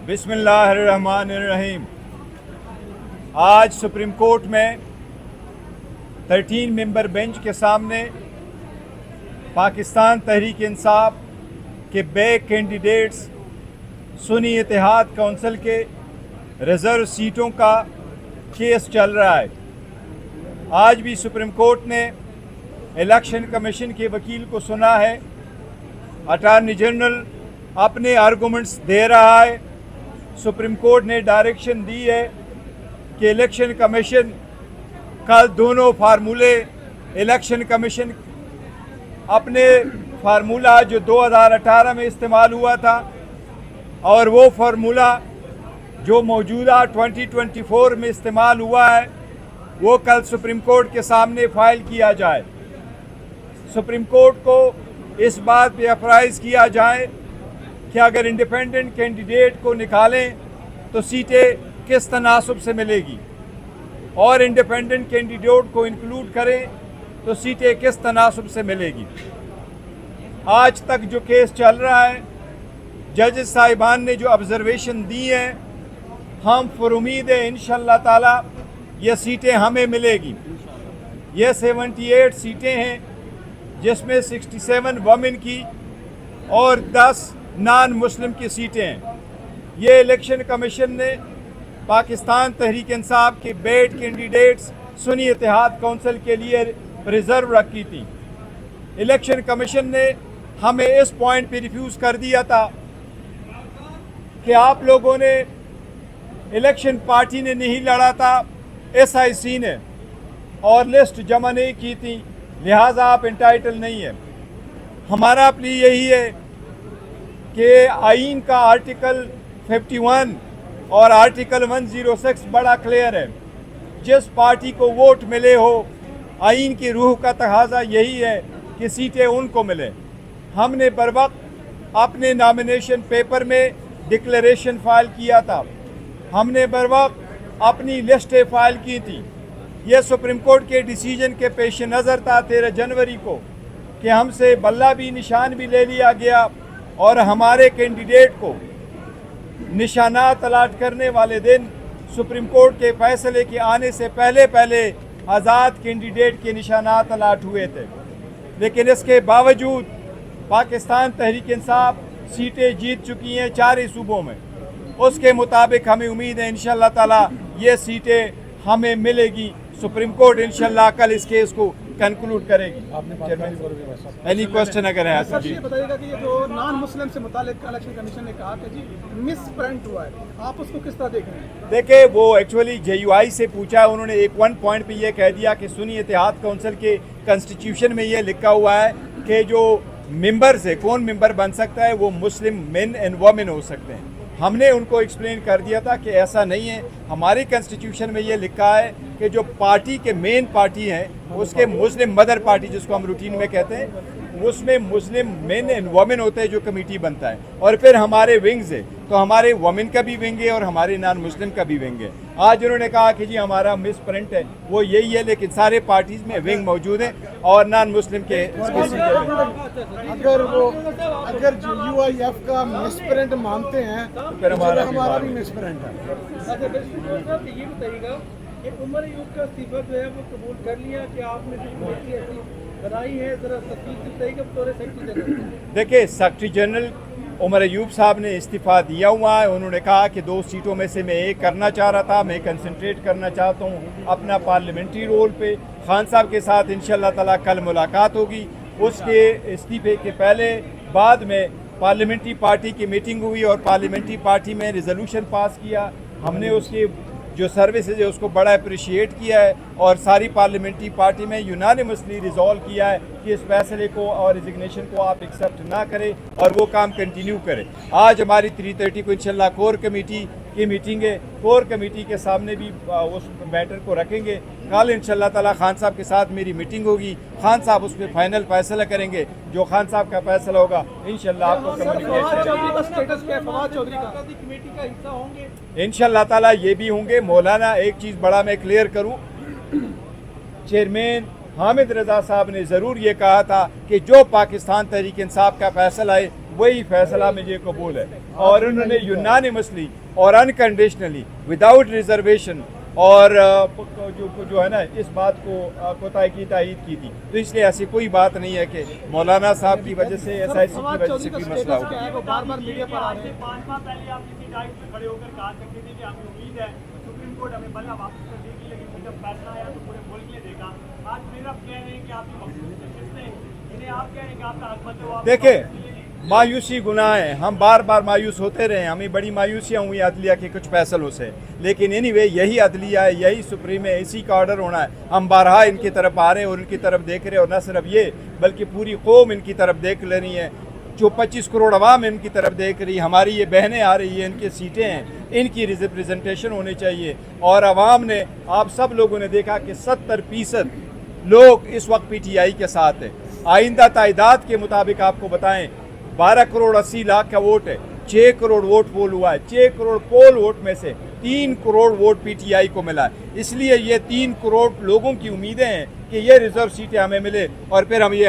बिस्मिल्लाहिर्रहमानिर्रहीम। आज supreme court में 13 मेंबर बेंच के सामने पाकिस्तान तहरीक इंसाफ के बे कैंडिडेट्स सुन्नी इत्तेहाद काउंसिल के रिज़र्व सीटों का केस चल रहा है। आज भी सुप्रीम कोर्ट ने इलेक्शन कमीशन के वकील को सुना है। अटॉर्नी जनरल अपने आर्गूमेंट्स दे रहा है। सुप्रीम कोर्ट ने डायरेक्शन दी है कि इलेक्शन कमीशन कल दोनों फार्मूले इलेक्शन कमीशन अपने फार्मूला जो 2018 में इस्तेमाल हुआ था और वो फार्मूला जो मौजूदा 2024 में इस्तेमाल हुआ है वो कल सुप्रीम कोर्ट के सामने फाइल किया जाए। सुप्रीम कोर्ट को इस बात पे अप्राइज किया जाए कि अगर इंडिपेंडेंट कैंडिडेट को निकालें तो सीटें किस तनासब से मिलेगी और इंडिपेंडेंट कैंडिडेट को इंक्लूड करें तो सीटें किस तनासब से मिलेगी। आज तक जो केस चल रहा है, जजेस साहिबान ने जो ऑब्जर्वेशन दी हैं, हम फुरुमीद है इंशाअल्लाह ताला ये सीटें हमें मिलेगी। ये 78 सीटें हैं जिसमें 67 वमेन की और 10 नॉन मुस्लिम की सीटें हैं। ये इलेक्शन कमीशन ने पाकिस्तान तहरीक इंसाफ के बेड कैंडिडेट्स सुन्नी इत्तेहाद काउंसिल के लिए रिजर्व रखी थी। इलेक्शन कमीशन ने हमें इस पॉइंट पे रिफ्यूज़ कर दिया था कि आप लोगों ने इलेक्शन पार्टी ने नहीं लड़ा था, SIC ने, और लिस्ट जमा नहीं की थी, लिहाजा आप इंटाइटल नहीं है। हमारा प्ली यही है कि आइन का आर्टिकल 51 और आर्टिकल 106 बड़ा क्लियर है। जिस पार्टी को वोट मिले हो, आइन की रूह का तकाजा यही है कि सीटें उनको मिलें। हमने बर वक्त अपने नॉमिनेशन पेपर में डिक्लेरेशन फाइल किया था, हमने बर वक्त अपनी लिस्टें फाइल की थी। ये सुप्रीम कोर्ट के डिसीजन के पेश नज़र था 13 जनवरी को कि हमसे बल्ला भी निशान भी ले लिया गया और हमारे कैंडिडेट को निशानात अलाट करने वाले दिन सुप्रीम कोर्ट के फैसले के आने से पहले आज़ाद कैंडिडेट के निशानात अलाट हुए थे। लेकिन इसके बावजूद पाकिस्तान तहरीक इंसाफ सीटें जीत चुकी हैं 4 ही सूबों में। उसके मुताबिक हमें उम्मीद है इंशाअल्लाह ताला ये सीटें हमें मिलेगी। सुप्रीम कोर्ट इंशाअल्लाह कल इस केस को कंक्लूड करेगी। एनी क्वेश्चन अगर है सर, ये बताइएगा कि ये जो नॉन मुस्लिम से मुतालिक इलेक्शन कमीशन ने कहा कि जी मिस प्रिंट हुआ है, आप उसको किस तरह देख रहे हैं? देखिए, वो एक्चुअली JUI से पूछा है, उन्होंने एक पॉइंट पे ये कह दिया कि सुन्नी इत्तेहाद काउंसिल के कॉन्स्टिट्यूशन में ये लिखा हुआ है कि जो मेंबर से कौन मेंबर बन सकता है वो मुस्लिम मेन एंड वमेन हो सकते हैं। हमने उनको एक्सप्लेन कर दिया था कि ऐसा नहीं है। हमारी कॉन्स्टिट्यूशन में ये लिखा है कि जो पार्टी के मेन पार्टी हैं उसके मुस्लिम मदर पार्टी जिसको हम रूटीन में कहते हैं, उसमें मुस्लिम मेन एंड वमेन होते हैं जो कमेटी बनता है। और फिर हमारे विंग्स है, तो हमारे वमेन का भी विंग है और हमारे नॉन मुस्लिम का भी विंग है। आज उन्होंने कहा कि जी हमारा मिस प्रिंट है, वो यही है, लेकिन सारे पार्टीज में विंग मौजूद है और नॉन मुस्लिम के अगर UIF का मिस प्रिंट मानते हैं तो फिर हमारा भी मिस प्रिंट है। ये बताइएगा कि उमर अयूब का इस्तीफा जो है वो कबूल कर लिया कि आपने जो कमेटी ऐसी बनाई है, जरा तफसील बताइएगा बतौर सेक्रेटरी जनरल। देखिए, सेक्रेटरी जनरल उमर अयूब साहब ने इस्तीफ़ा दिया हुआ है। उन्होंने कहा कि 2 सीटों में से मैं एक करना चाह रहा था, मैं कंसंट्रेट करना चाहता हूँ अपना पार्लियामेंट्री रोल पे। खान साहब के साथ इंशाअल्लाह ताला कल मुलाकात होगी। उसके इस्तीफे के पहले बाद में पार्लियामेंट्री पार्टी की मीटिंग हुई और पार्लियामेंट्री पार्टी में रिजोल्यूशन पास किया। हमने उसकी जो सर्विसेज है उसको बड़ा अप्रिशिएट किया है और सारी पार्लियामेंट्री पार्टी में यूनानिमसली रिजॉल्व किया है कि इस फैसले को और रिजिग्नेशन को आप एक्सेप्ट ना करें और वो काम कंटिन्यू करें। आज हमारी 3:30 को इंशाल्लाह कोर कमेटी की मीटिंग है। कोर कमेटी के सामने भी उस मैटर को रखेंगे। कल इंशाल्लाह ताला खान साहब के साथ मेरी मीटिंग होगी। खान साहब उस पर फाइनल फैसला करेंगे। जो खान साहब का फैसला होगा इंशाल्लाह आपको इंशाल्लाह ताला ये भी होंगे। मौलाना, एक चीज़ बड़ा मैं क्लियर करूँ, चेयरमैन हामिद रज़ा साहब ने ज़रूर ये कहा था कि जो पाकिस्तान तहरीक इंसाफ का फैसला है वही फैसला मुझे कबूल है। और उन्होंने यूनानिमसली और अनकंडीशनली विदाउट रिजर्वेशन और जो है ना इस बात को कोताही की तायीद की थी। तो इसलिए ऐसी कोई बात नहीं है कि मौलाना साहब की वजह से SIC की वजह से कोई मसला हो। बार बार मीडिया पर आ रहे हैं। 5 माह पहले आप किसी डाइट में खड़े होकर कहा करते थे कि हमें उम्मीद है सुप्रीम कोर्ट हमें बल्ला वापस कर देगी, लेकिन जब फैसला आया तो पूरे मुल्क ने देखा। आज फिर आप कह रहे हैं कि आपकी मखसूस किस्तें जिन्हें आप कह रहे हैं कि आपका हक मत हो। देखें, मायूसी गुनाह है, हम बार बार मायूस होते रहे, हमें बड़ी मायूसियाँ हुई अदलिया के कुछ फैसलों से, लेकिन एनीवे यही अदलिया है, यही सुप्रीम है, इसी का ऑर्डर होना है। हम बारहा इनकी तरफ आ रहे हैं और उनकी तरफ देख रहे हैं, और न सिर्फ ये बल्कि पूरी कौम इनकी तरफ देख ले रही है। जो 25 करोड़ अवाम इनकी तरफ देख रही, हमारी ये बहनें आ रही हैं, इनकी सीटें हैं, इनकी रिप्रेजेंटेशन होनी चाहिए। और अवाम ने, आप सब लोगों ने देखा कि 70% लोग इस वक्त PTI के साथ हैं। आइंदा तादाद के मुताबिक आपको बताएं 12 करोड़ 80 लाख का वोट है, 6 करोड़ वोट पोल हुआ है, 6 करोड़ पोल वोट में से 3 करोड़ वोट PTI को मिला है। इसलिए ये 3 करोड़ लोगों की उम्मीदें हैं कि ये रिजर्व सीटें हमें मिले और फिर हम ये